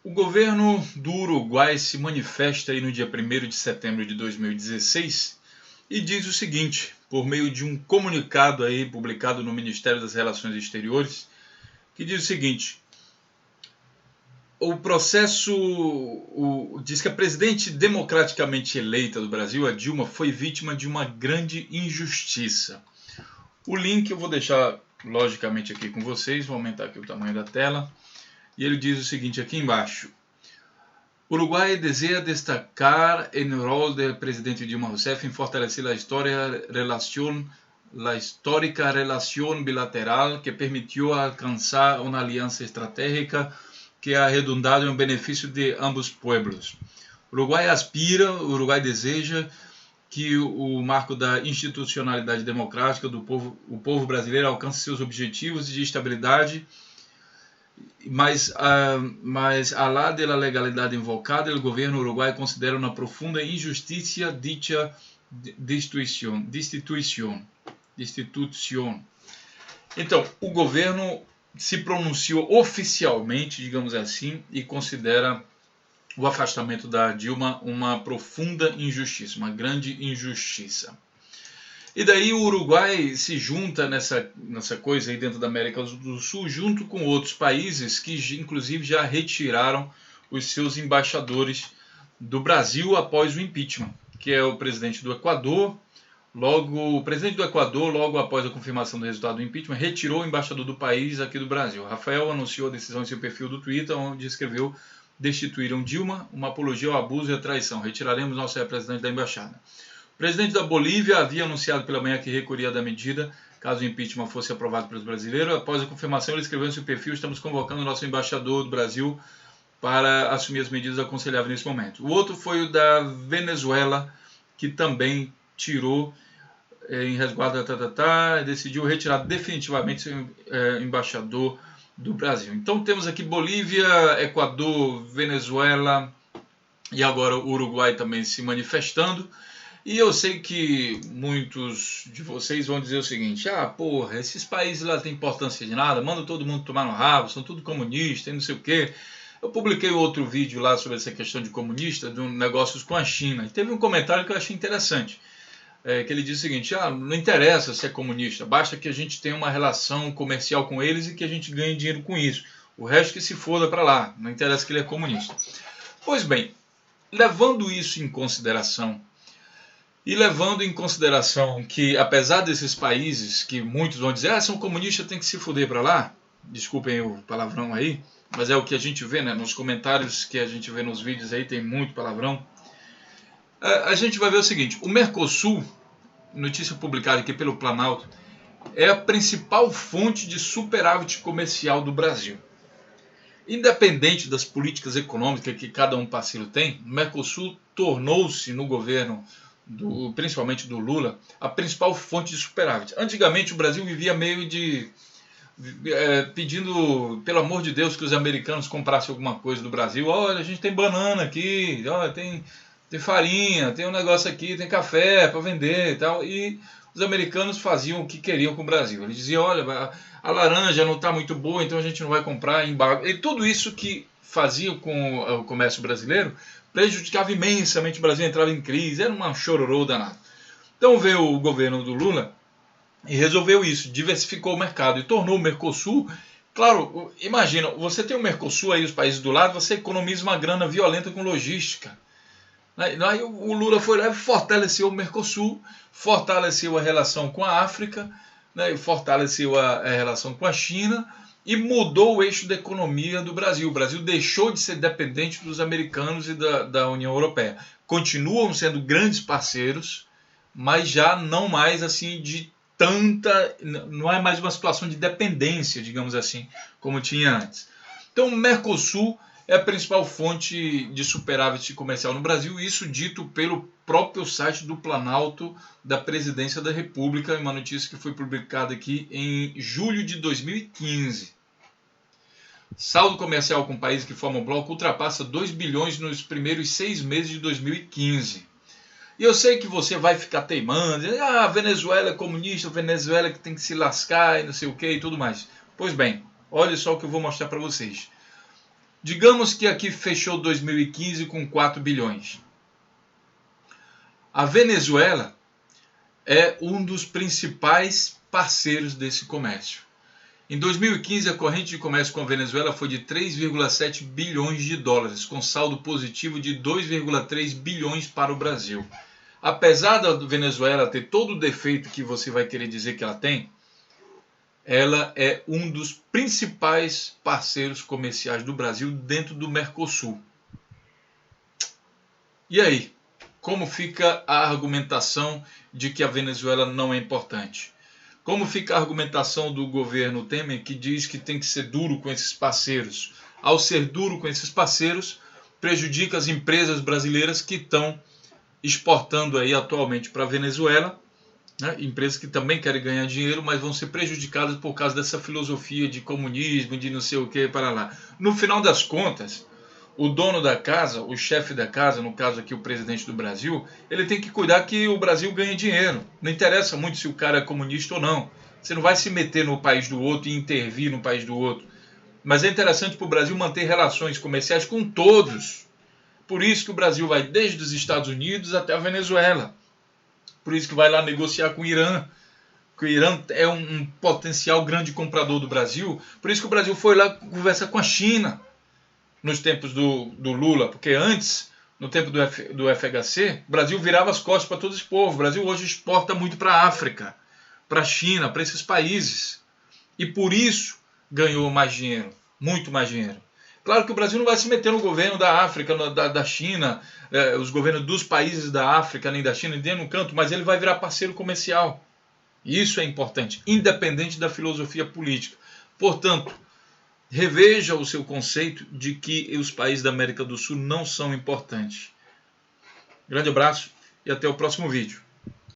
O governo do Uruguai se manifesta aí no dia 1º de setembro de 2016 e diz o seguinte, por meio de um comunicado aí publicado no Ministério das Relações Exteriores, que diz o seguinte: o processo diz que a presidente democraticamente eleita do Brasil, a Dilma, foi vítima de uma grande injustiça. O link eu vou deixar logicamente aqui com vocês, vou aumentar aqui o tamanho da tela. E ele diz o seguinte aqui embaixo: Uruguai deseja destacar o rol do presidente Dilma Rousseff em fortalecer a histórica relação bilateral que permitiu alcançar uma aliança estratégica que ha redundado em benefício de ambos pueblos. O Uruguai deseja que o marco da institucionalidade democrática do povo brasileiro alcance seus objetivos de estabilidade, mas além da legalidade invocada, o governo uruguaio considera uma profunda injustiça dicha destituição. Então, o governo se pronunciou oficialmente, digamos assim, e considera o afastamento da Dilma uma profunda injustiça, uma grande injustiça. E daí o Uruguai se junta nessa coisa aí dentro da América do Sul, junto com outros países que inclusive já retiraram os seus embaixadores do Brasil após o impeachment, que é o presidente do Equador. O presidente do Equador, logo após a confirmação do resultado do impeachment, retirou o embaixador do país aqui do Brasil. Rafael anunciou a decisão em seu perfil do Twitter, onde escreveu: destituíram Dilma, uma apologia ao abuso e à traição. Retiraremos nosso representante da embaixada. O presidente da Bolívia havia anunciado pela manhã que recorria da medida caso o impeachment fosse aprovado pelos brasileiros. Após a confirmação, ele escreveu em seu perfil: estamos convocando o nosso embaixador do Brasil para assumir as medidas aconselháveis nesse momento. O outro foi o da Venezuela, que também tirou em resguardo decidiu retirar definitivamente seu embaixador do Brasil. Então temos aqui Bolívia, Equador, Venezuela e agora o Uruguai também se manifestando. E eu sei que muitos de vocês vão dizer o seguinte: esses países lá têm importância de nada, manda todo mundo tomar no rabo, são tudo comunistas e não sei o quê. Eu publiquei outro vídeo lá sobre essa questão de comunista, de negócios com a China, e teve um comentário que eu achei interessante, que ele diz o seguinte: não interessa se é comunista, basta que a gente tenha uma relação comercial com eles e que a gente ganhe dinheiro com isso, o resto que se foda para lá, não interessa que ele é comunista. Pois bem, levando isso em consideração, e levando em consideração que, apesar desses países que muitos vão dizer são comunistas, tem que se foder para lá, desculpem o palavrão aí, mas é o que a gente vê, né? Nos comentários que a gente vê nos vídeos aí tem muito palavrão. A gente vai ver o seguinte: o Mercosul, notícia publicada aqui pelo Planalto, é a principal fonte de superávit comercial do Brasil. Independente das políticas econômicas que cada um parceiro tem, o Mercosul tornou-se, no governo principalmente do Lula, a principal fonte de superávit. Antigamente o Brasil vivia meio de pedindo, pelo amor de Deus, que os americanos comprassem alguma coisa do Brasil. Olha, a gente tem banana aqui, olha, tem farinha, tem um negócio aqui, tem café para vender e tal. E os americanos faziam o que queriam com o Brasil. Eles diziam: olha, a laranja não está muito boa, então a gente não vai comprar. E tudo isso que faziam com o comércio brasileiro prejudicava imensamente o Brasil, entrava em crise, era uma chororô danada. Então veio o governo do Lula e resolveu isso, diversificou o mercado e tornou o Mercosul. Claro, imagina, você tem o Mercosul aí, os países do lado, você economiza uma grana violenta com logística. Aí o Lula foi lá e fortaleceu o Mercosul, fortaleceu a relação com a África, né, fortaleceu a relação com a China e mudou o eixo da economia do Brasil. O Brasil deixou de ser dependente dos americanos e da União Europeia. Continuam sendo grandes parceiros, mas já não mais assim de tanta, não é mais uma situação de dependência, digamos assim, como tinha antes. Então o Mercosul é a principal fonte de superávit comercial no Brasil, isso dito pelo próprio site do Planalto da Presidência da República, uma notícia que foi publicada aqui em julho de 2015. Saldo comercial com países que formam o bloco ultrapassa 2 bilhões nos primeiros 6 meses de 2015. E eu sei que você vai ficar teimando, a Venezuela é comunista, Venezuela que tem que se lascar e não sei o que e tudo mais. Pois bem, olha só o que eu vou mostrar para vocês. Digamos que aqui fechou 2015 com 4 bilhões. A Venezuela é um dos principais parceiros desse comércio. Em 2015, a corrente de comércio com a Venezuela foi de 3,7 bilhões de dólares, com saldo positivo de 2,3 bilhões para o Brasil. Apesar da Venezuela ter todo o defeito que você vai querer dizer que ela tem, ela é um dos principais parceiros comerciais do Brasil dentro do Mercosul. E aí, como fica a argumentação de que a Venezuela não é importante? Como fica a argumentação do governo Temer, que diz que tem que ser duro com esses parceiros? Ao ser duro com esses parceiros, prejudica as empresas brasileiras que estão exportando aí atualmente para a Venezuela, né? Empresas que também querem ganhar dinheiro, mas vão ser prejudicadas por causa dessa filosofia de comunismo, de não sei o que, para lá. No final das contas, o dono da casa, o chefe da casa, no caso aqui o presidente do Brasil, ele tem que cuidar que o Brasil ganhe dinheiro. Não interessa muito se o cara é comunista ou não. Você não vai se meter no país do outro e intervir no país do outro. Mas é interessante para o Brasil manter relações comerciais com todos. Por isso que o Brasil vai desde os Estados Unidos até a Venezuela. Por isso que vai lá negociar com o Irã. Que o Irã é um potencial grande comprador do Brasil. Por isso que o Brasil foi lá conversar com a China nos tempos do Lula. Porque antes, no tempo do FHC, o Brasil virava as costas para todo esse povo. O Brasil hoje exporta muito para a África, para a China, para esses países. E por isso ganhou mais dinheiro, muito mais dinheiro. Claro que o Brasil não vai se meter no governo da África, da China, os governos dos países da África, nem da China, nem no canto, mas ele vai virar parceiro comercial. Isso é importante, independente da filosofia política. Portanto, reveja o seu conceito de que os países da América do Sul não são importantes. Grande abraço e até o próximo vídeo.